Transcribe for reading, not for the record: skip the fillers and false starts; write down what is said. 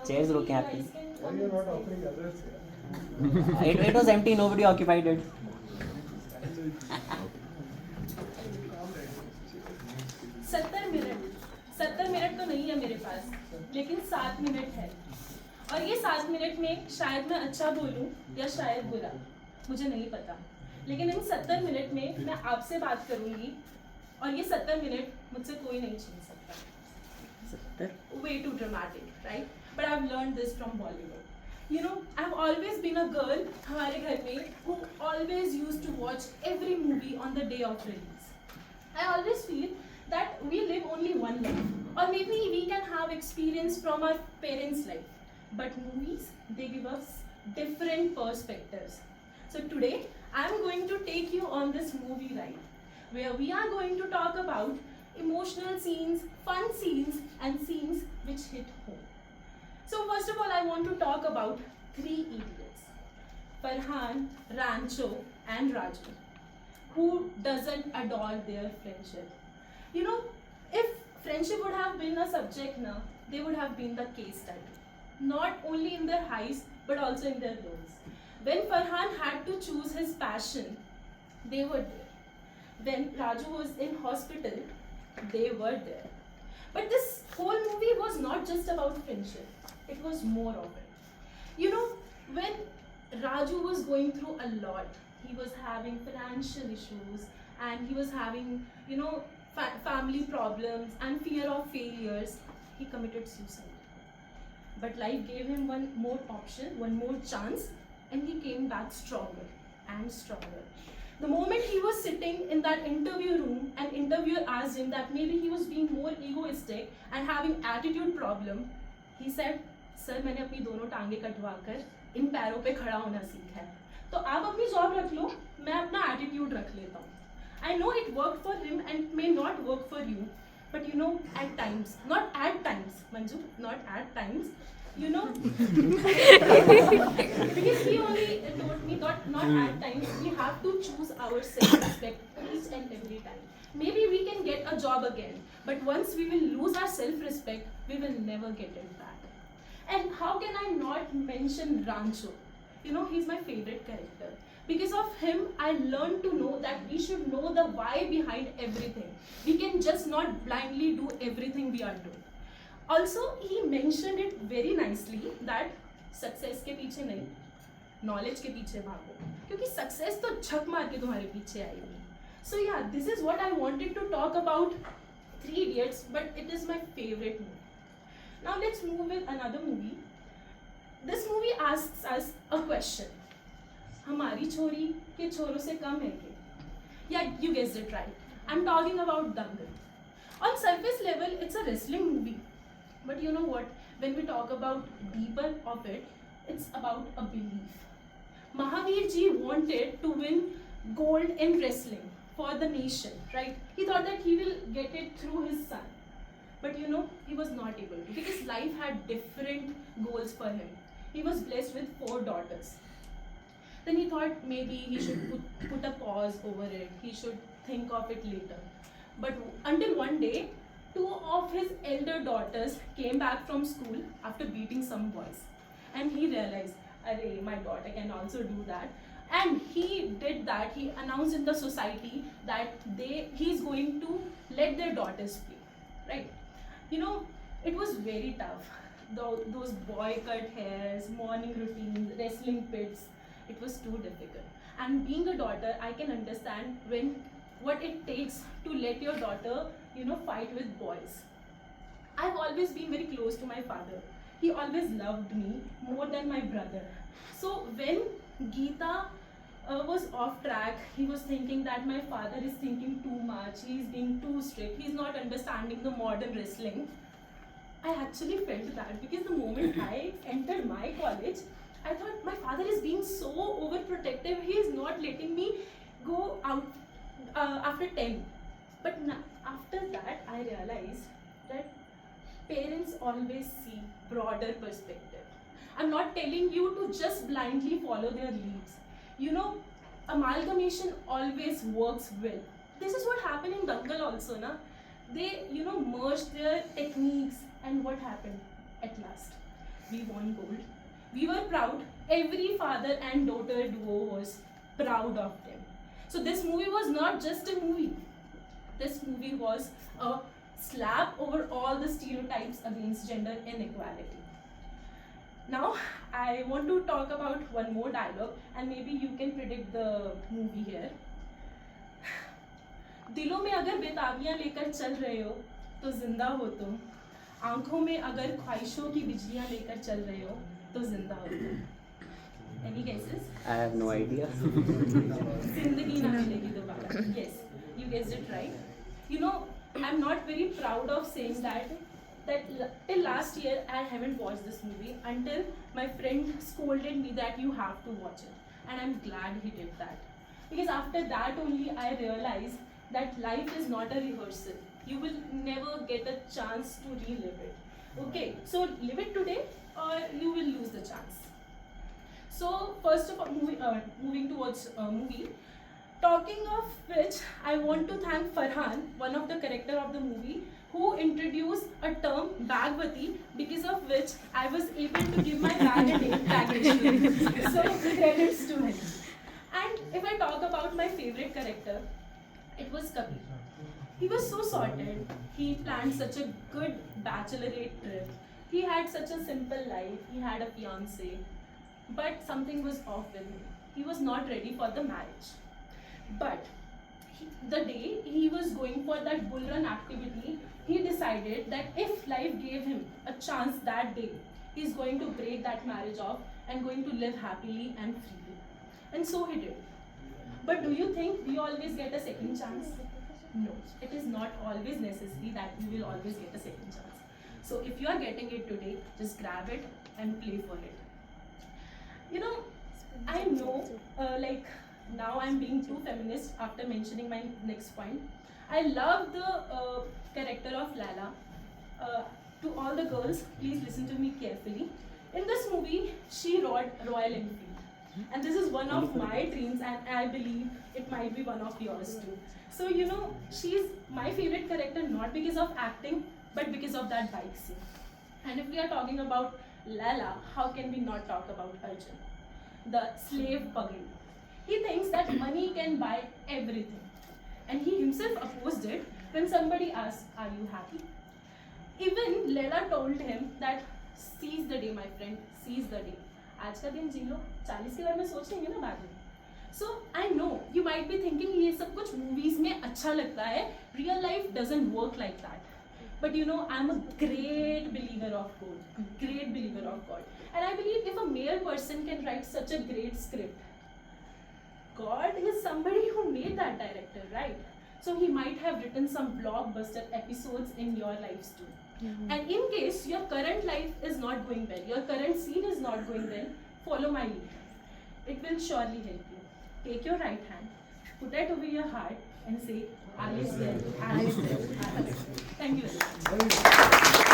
Chairs roke हैं आपकी. Why you are not offering others here? It was empty. Nobody occupied it. 70 minute तो नहीं है मेरे पास, लेकिन 7 मिनट है, और ये 7 मिनट में शायद मैं अच्छा बोलूं या शायद बुरा, मुझे नहीं पता, लेकिन इन 70 मिनट में मैं आपसे बात करूंगी और ये 70 मिनट मुझसे कोई नहीं छीन सकता. Way too dramatic, right? But I've learned this from Bollywood. You know, I've always been a girl हमारे घर में who always used to watch every movie on the day of release. I always feel that we live only one life, or maybe we can have experience from our parents' life. But movies, they give us different perspectives. So today, I'm going to take you on this movie ride, where we are going to talk about emotional scenes, fun scenes, and scenes which hit home. So first of all, I want to talk about 3 idiots, Farhan, Rancho, and Raju. Who doesn't adore their friendship? You know, if friendship would have been a subject now, they would have been the case study. Not only in their highs, but also in their lows. When Farhan had to choose his passion, they were there. When Raju was in hospital, they were there. But this whole movie was not just about friendship. It was more of it. You know, when Raju was going through a lot, he was having financial issues, and he was having, you know, family problems and fear of failures, he committed suicide. But life gave him one more option, one more chance, and he came back stronger and stronger. The moment he was sitting in that interview room, an interviewer asked him that maybe he was being more egoistic and having attitude problem, he said, "Sir, मैंने अपनी दोनों टांगे कटवाकर इन पैरों पे खड़ा होना सीखा है. तो आप अपनी जॉब रख लो, मैं अपना एटीट्यूड रख लेता हूँ." I know it worked for him and it may not work for you, but you know, at times, not at times, Manju, not at times, you know, because he only told me not at times, we have to choose our self-respect each and every time. Maybe we can get a job again, but once we will lose our self-respect, we will never get it back. And how can I not mention Rancho? You know, he's my favorite character. Because of him, I learned to know that we should know the why behind everything. We can just not blindly do everything we are doing. Also, he mentioned it very nicely that success के पीछे नहीं, knowledge के पीछे भागो, क्योंकि success तो झक मार के तुम्हारे पीछे आएगी. So yeah, this is what I wanted to talk about 3 Idiots, but it is my favorite movie. Now let's move with another movie. This movie asks us a question. हमारी छोरी के छोरों से कम है क्या? Yeah, you guessed it right. I'm talking about Dangal. On surface level, it's a wrestling movie. But you know what? When we talk about deeper of it, it's about a belief. Mahavir ji wanted to win gold in wrestling for the nation, right? He thought that he will get it through his son. But you know, he was not able to, because life had different goals for him. He was blessed with 4 daughters. Then he thought maybe he should put a pause over it. He should think of it later. But until one day, 2 of his elder daughters came back from school after beating some boys. And he realized, "Arey, my daughter can also do that." And he did that. He announced in the society that he's going to let their daughters play. Right? You know, it was very tough. Those boy cut hairs, morning routines, wrestling pits. It was too difficult. And being a daughter, I can understand what it takes to let your daughter, you know, fight with boys. I've always been very close to my father. He always loved me more than my brother. So when Geeta was off track, he was thinking that my father is thinking too much, he's being too strict, he's not understanding the modern wrestling. I actually felt that, because the moment I entered my college, I thought my father is being so overprotective. He is not letting me go out after 10. But after that, I realized that parents always see broader perspective. I'm not telling you to just blindly follow their leads. You know, amalgamation always works well. This is what happened in Dangal also, na? They, you know, merged their techniques, and what happened at last? we won gold. We were proud. Every father and daughter duo was proud of them. So this movie was not just a movie. This movie was a slap over all the stereotypes against gender inequality. Now, I want to talk about one more dialogue and maybe you can predict the movie here. दिलों में अगर बेताबियां लेकर चल रहे हो तो जिंदा हो तुम, आंखों में अगर ख्वाहिशों की बिजलियां लेकर चल रहे हो तो जिंदा हो तुम. Any guesses? I have no idea. जिंदगी ना मिलेगी दोबारा. Yes, you guessed it right. You know, I'm not very proud of saying that till last year I haven't watched this movie until my friend scolded me that you have to watch it, and I'm glad he did that, because after that only I realized that life is not a rehearsal. You will never get a chance to relive it. Okay, so live it today or you will lose the chance. So first of all, moving towards movie. Talking of which, I want to thank Farhan, one of the character of the movie, who introduced a term Bagwati, because of which I was able to give my bag a name tag. So credits to him. And if I talk about my favorite character, it was Kabir. He was so sorted. He planned such a good bachelorette trip. He had such a simple life. He had a fiancée. But something was off with him. He was not ready for the marriage. But the day he was going for that bull run activity, he decided that if life gave him a chance that day, he's going to break that marriage off and going to live happily and freely. And so he did. But do you think we always get a second chance? No, it is not always necessary that we will always get a second chance. So if you are getting it today, just grab it and play for it. You know, I know, now I'm being too feminist after mentioning my next point. I love the character of Lala. To all the girls, please listen to me carefully. In this movie, she rode Royal Enfield. And this is one of my dreams, and I believe it might be one of yours too. So, you know, she's my favorite character not because of acting, but because of that bike scene. And if we are talking about Lala, how can we not talk about Arjun, the slave puggle? He thinks that money can buy everything. And he himself opposed it when somebody asked, "Are you happy?" Even Leila told him that, "Seize the day, my friend, seize the day. आज का दिन जी लो, 40 के बारे में सोच लेंगे ना बाद में." So I know you might be thinking ये सब कुछ movies में अच्छा लगता है. Real life doesn't work like that. But you know, I'm a great believer of God. And I believe if a male person can write such a great script, God is somebody who made that director, right? So he might have written some blockbuster episodes in your lives too. Mm-hmm. And in case your current life is not going well, your current scene is not going well, follow my lead. It will surely help you. Take your right hand, put it over your heart and say, "I is there, I is there, I is there." Thank you very much.